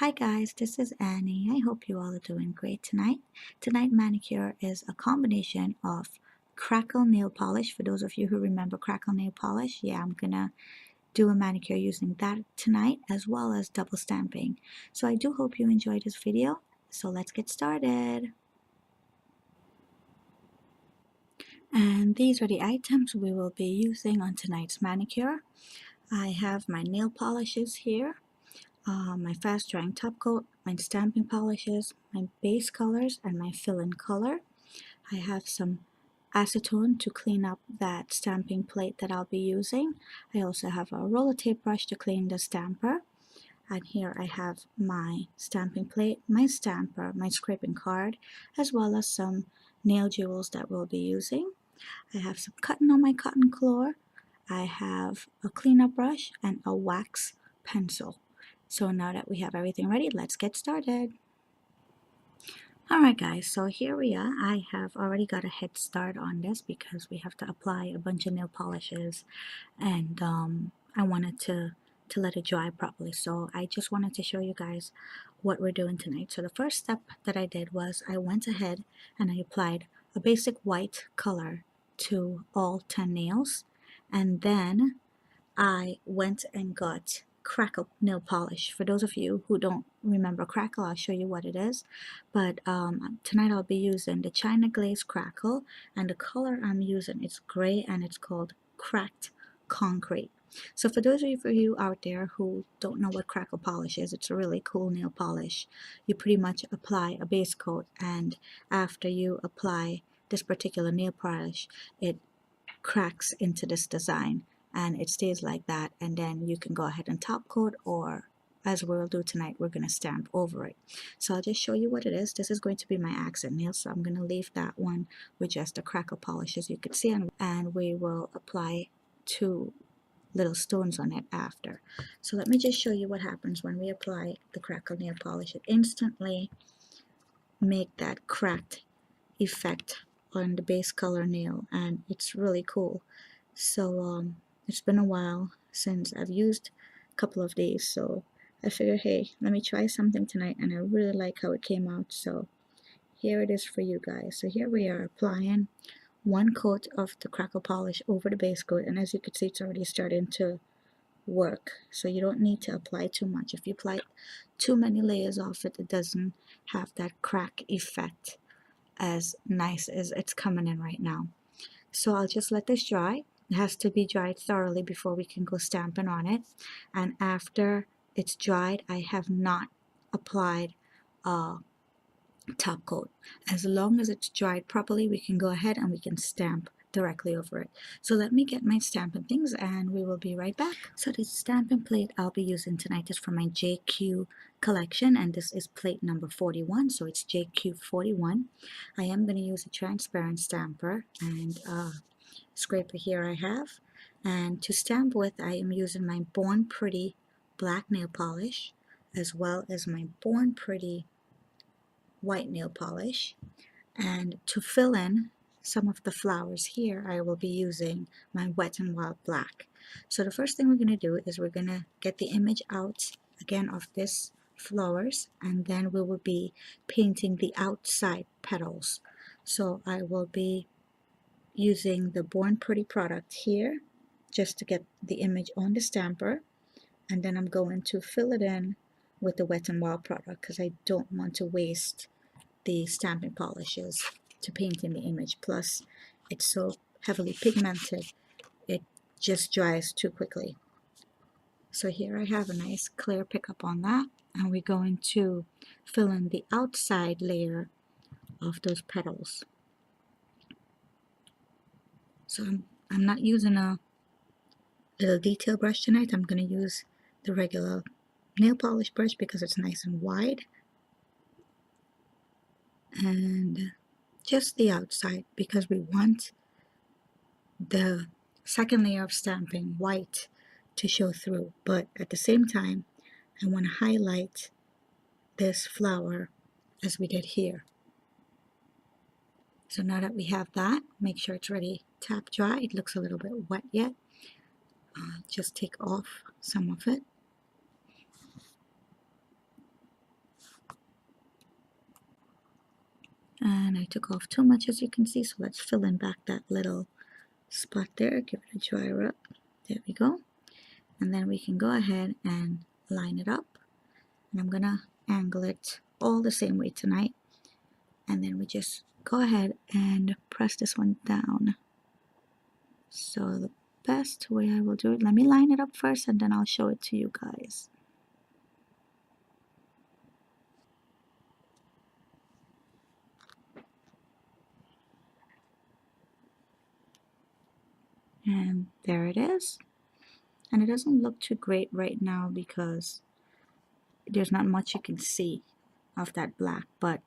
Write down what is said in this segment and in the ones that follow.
Hi guys, this is Annie. I hope you all are doing great tonight. Tonight manicure is a combination of Crackle nail polish. For those of you who remember Crackle nail polish, yeah, I'm gonna do a manicure using that tonight as well as double stamping. So I do hope you enjoyed this video. So let's get started. And these are the items we will be using on tonight's manicure. I have my nail polishes here. My fast drying top coat, my stamping polishes, my base colors, and my fill-in color. I have some acetone to clean up that stamping plate that I'll be using. I also have a roller tape brush to clean the stamper. And here I have my stamping plate, my stamper, my scraping card, as well as some nail jewels that we'll be using. I have some cotton on my cotton core. I have a cleanup brush and a wax pencil. So now that we have everything ready, let's get started. Alright guys, so here we are. I have already got a head start on this because we have to apply a bunch of nail polishes and I wanted to let it dry properly. So I just wanted to show you guys what we're doing tonight. So the first step that I did was I went ahead and I applied a basic white color to all 10 nails, and then I went and got Crackle nail polish. For those of you who don't remember Crackle, I'll show you what it is. But tonight I'll be using the China Glaze Crackle, and the color I'm using is gray and it's called Cracked Concrete. So for those of you out there who don't know what Crackle polish is, it's a really cool nail polish. You pretty much apply a base coat, and after you apply this particular nail polish, it cracks into this design and it stays like that, and then you can go ahead and top coat, or as we'll do tonight, we're going to stamp over it. So I'll just show you what it is. This is going to be my accent nail, so I'm going to leave that one with just the Crackle polish, as you can see, and we will apply 2 little stones on it after. So let me just show you what happens when we apply the Crackle nail polish. It instantly make that cracked effect on the base color nail, and it's really cool. So it's been a while since I've used a couple of these, so I figured, hey, let me try something tonight, and I really like how it came out. So here it is for you guys. So here we are applying 1 coat of the Crackle polish over the base coat, and as you can see, it's already starting to work. So you don't need to apply too much. If you apply too many layers of it, it doesn't have that crack effect as nice as it's coming in right now. So I'll just let this dry. It has to be dried thoroughly before we can go stamping on it. And after it's dried, I have not applied a top coat. As long as it's dried properly, we can go ahead and we can stamp directly over it. So let me get my stamping things and we will be right back. So the stamping plate I'll be using tonight is from my JQ collection, and this is plate number 41, so it's JQ 41. I am going to use a transparent stamper and scraper here I have, and to stamp with I am using my Born Pretty black nail polish as well as my Born Pretty white nail polish. And to fill in some of the flowers here, I will be using my Wet n Wild black. So the first thing we're going to do is we're going to get the image out again of this flowers, and then we will be painting the outside petals. So I will be using the Born Pretty product here just to get the image on the stamper, and then I'm going to fill it in with the Wet n Wild product because I don't want to waste the stamping polishes to paint in the image. Plus it's so heavily pigmented, it just dries too quickly. So here I have a nice clear pickup on that, and we're going to fill in the outside layer of those petals. So I'm not using a little detail brush tonight. I'm going to use the regular nail polish brush because it's nice and wide, and just the outside because we want the second layer of stamping white to show through, but at the same time I want to highlight this flower as we did here. So now that we have that, make sure it's ready tap dry. It looks a little bit wet yet. Just take off some of it. And I took off too much, as you can see, so let's fill in back that little spot there. Give it a dry rub. There we go. And then we can go ahead and line it up. And I'm gonna angle it all the same way tonight. And then we just go ahead and press this one down. So the best way I will do it, let me line it up first and then I'll show it to you guys. And there it is. And it doesn't look too great right now because there's not much you can see of that black, but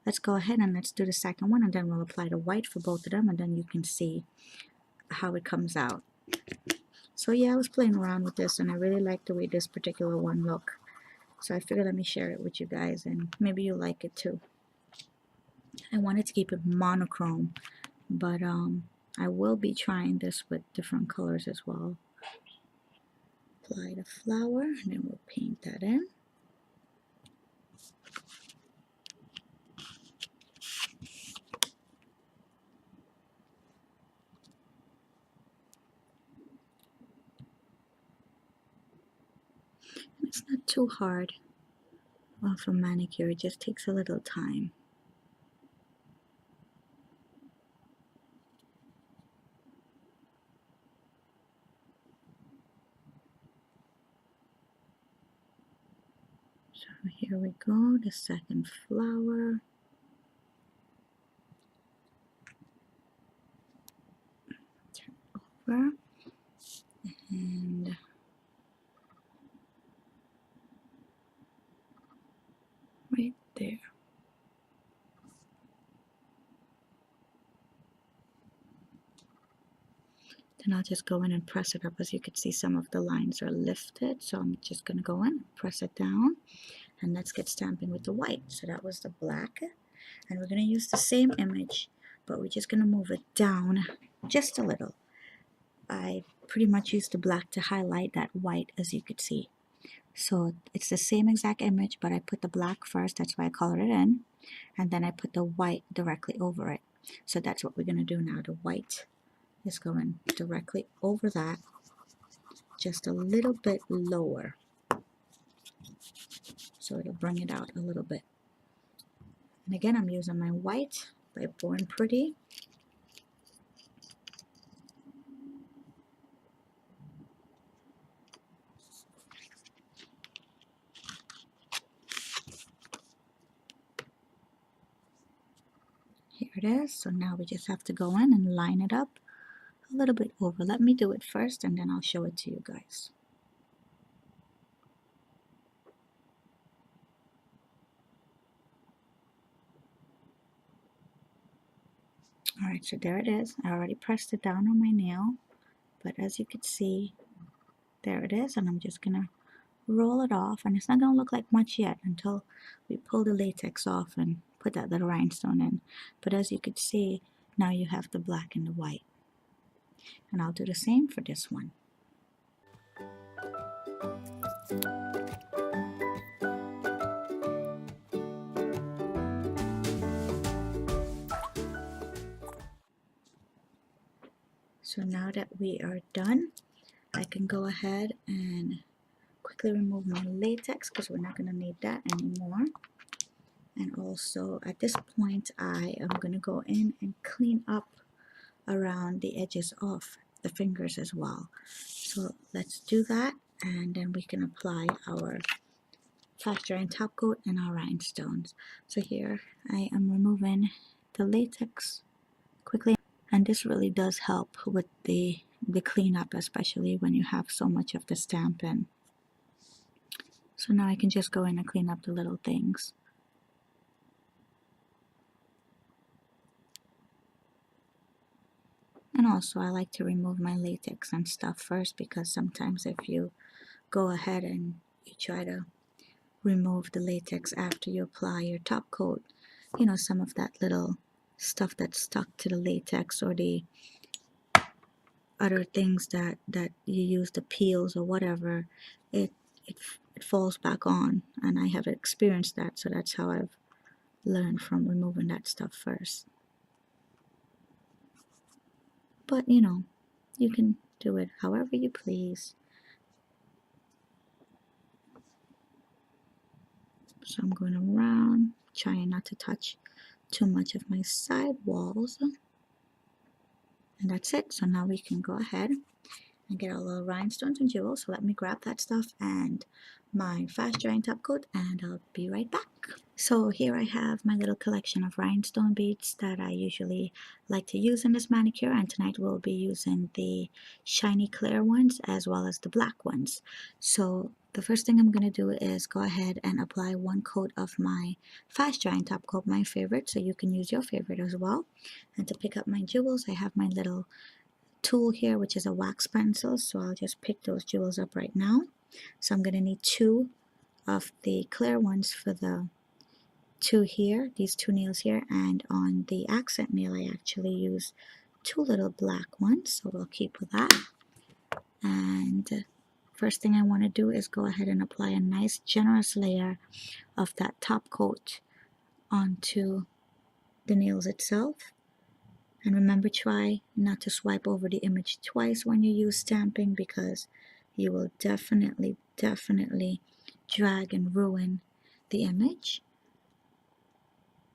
let's go ahead and let's do the second one, and then we'll apply the white for both of them, and then you can see how it comes out. So yeah, I was playing around with this and I really like the way this particular one look. So I figured let me share it with you guys and maybe you like it too. I wanted to keep it monochrome, but I will be trying this with different colors as well. Apply the flour and then we'll paint that in. It's not too hard. Well, for manicure, it just takes a little time. So here we go, the second flower. Turn it over. And right there. Then I'll just go in and press it up. As you can see, some of the lines are lifted, so I'm just going to go in, press it down, and let's get stamping with the white. So that was the black, and we're going to use the same image, but we're just going to move it down just a little. I pretty much used the black to highlight that white, as you could see. So it's the same exact image, but I put the black first, that's why I colored it in, and then I put the white directly over it. So that's what we're going to do now. The white is going directly over that, just a little bit lower, so it'll bring it out a little bit. And again, I'm using my white by Born Pretty. Here it is. So now we just have to go in and line it up a little bit over. Let me do it first and then I'll show it to you guys. Alright, so there it is. I already pressed it down on my nail, but as you can see, there it is, and I'm just gonna roll it off, and it's not gonna look like much yet until we pull the latex off and put that little rhinestone in. But as you can see, now you have the black and the white. And I'll do the same for this one. So now that we are done, I can go ahead and quickly remove my latex because we're not going to need that anymore. And also at this point, I am going to go in and clean up around the edges of the fingers as well. So let's do that, and then we can apply our fast drying top coat and our rhinestones. So here I am removing the latex quickly, and this really does help with the cleanup, especially when you have so much of the stamp in. So now I can just go in and clean up the little things. And also I like to remove my latex and stuff first, because sometimes if you go ahead and you try to remove the latex after you apply your top coat, you know, some of that little stuff that's stuck to the latex or the other things that you use, the peels or whatever, it falls back on, and I have experienced that. So that's how I've learn from removing that stuff first. But you know, you can do it however you please. So I'm going around, trying not to touch too much of my side walls. And that's it. So now we can go ahead and get our little rhinestones and jewels. So let me grab that stuff and my fast drying top coat, and I'll be right back. So here I have my little collection of rhinestone beads that I usually like to use in this manicure, and tonight we'll be using the shiny clear ones as well as the black ones. So the first thing I'm going to do is go ahead and apply one coat of my fast drying top coat, my favorite, so you can use your favorite as well. And to pick up my jewels, I have my little tool here, which is a wax pencil, so I'll just pick those jewels up right now. So I'm going to need 2 of the clear ones for the 2 here, these 2 nails here, and on the accent nail I actually use 2 little black ones, so we'll keep with that. And first thing I want to do is go ahead and apply a nice generous layer of that top coat onto the nails itself. And remember, try not to swipe over the image twice when you use stamping, because you will definitely drag and ruin the image.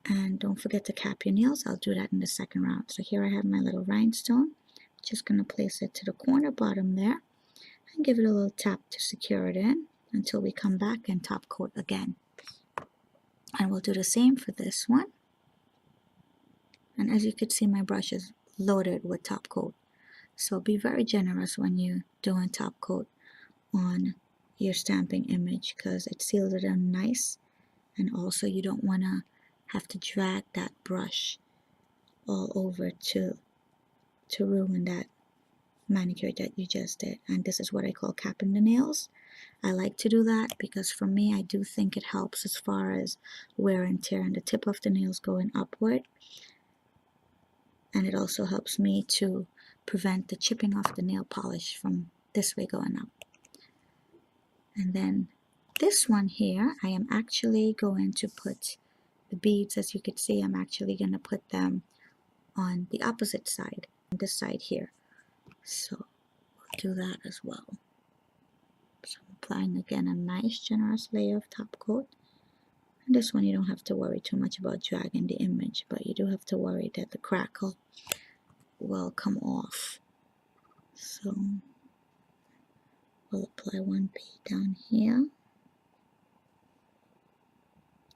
And don't forget to cap your nails. I'll do that in the second round. So here I have my little rhinestone. Just going to place it to the corner bottom there and give it a little tap to secure it in until we come back and top coat again. And we'll do the same for this one. And as you can see, my brush is loaded with top coat. So be very generous when you're doing top coat on your stamping image, because it seals it in nice, and also you don't want to have to drag that brush all over to ruin that manicure that you just did. And this is what I call capping the nails. I like to do that because for me, I do think it helps as far as wear and tear and the tip of the nails going upward. And it also helps me to prevent the chipping off the nail polish from this way going up. And then this one here, I am actually going to put the beads, as you can see, I'm actually going to put them on the opposite side, this side here. So we'll do that as well. So I'm applying again a nice generous layer of top coat. And this one you don't have to worry too much about dragging the image, but you do have to worry that the crackle will come off. So we'll apply one bead down here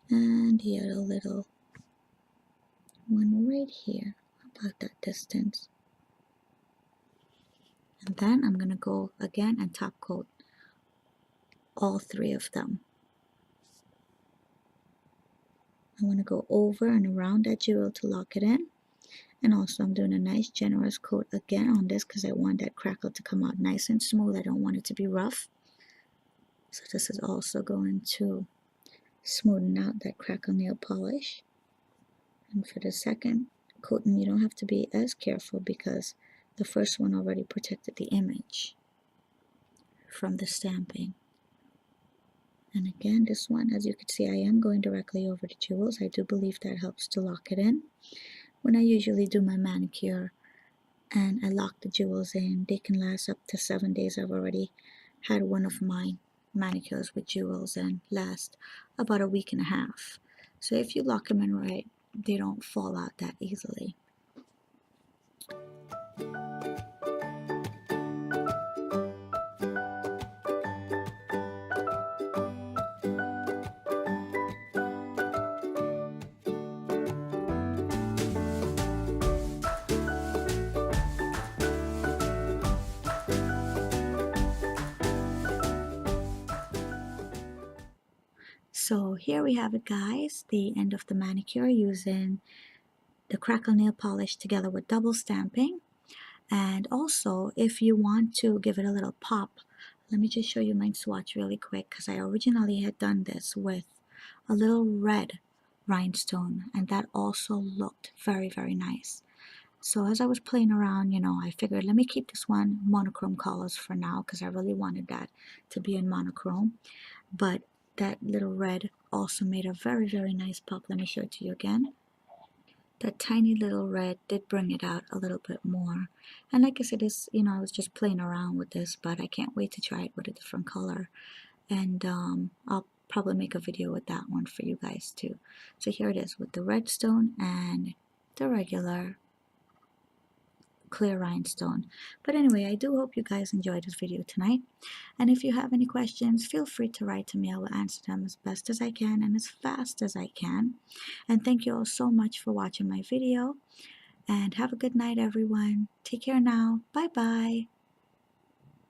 and the other little one right here, about that distance. And then I'm going to go again and top coat all 3 of them. I want to go over and around that jewel to lock it in. And also I'm doing a nice generous coat again on this because I want that crackle to come out nice and smooth. I don't want it to be rough. So this is also going to smoothen out that crackle nail polish. And for the second coating, you don't have to be as careful because the first one already protected the image from the stamping. And again, this one, as you can see, I am going directly over the jewels. I do believe that helps to lock it in. When I usually do my manicure and I lock the jewels in, they can last up to 7 days. I've already had one of my manicures with jewels and last about a week and a half. So if you lock them in right, they don't fall out that easily. So here we have it, guys, the end of the manicure using the Crackle nail polish together with double stamping. And also, if you want to give it a little pop, let me just show you my swatch really quick, because I originally had done this with a little red rhinestone, and that also looked very nice. So as I was playing around, you know, I figured let me keep this one monochrome colors for now, because I really wanted that to be in monochrome. But that little red also made a very, very nice pop. Let me show it to you again. That tiny little red did bring it out a little bit more. And like I said, I was just playing around with this, but I can't wait to try it with a different color. And I'll probably make a video with that one for you guys too. So here it is with the redstone and the regular clear rhinestone. But anyway, I do hope you guys enjoyed this video tonight. And if you have any questions, feel free to write to me. I will answer them as best as I can and as fast as I can. And thank you all so much for watching my video. And have a good night, everyone. Take care now. Bye bye.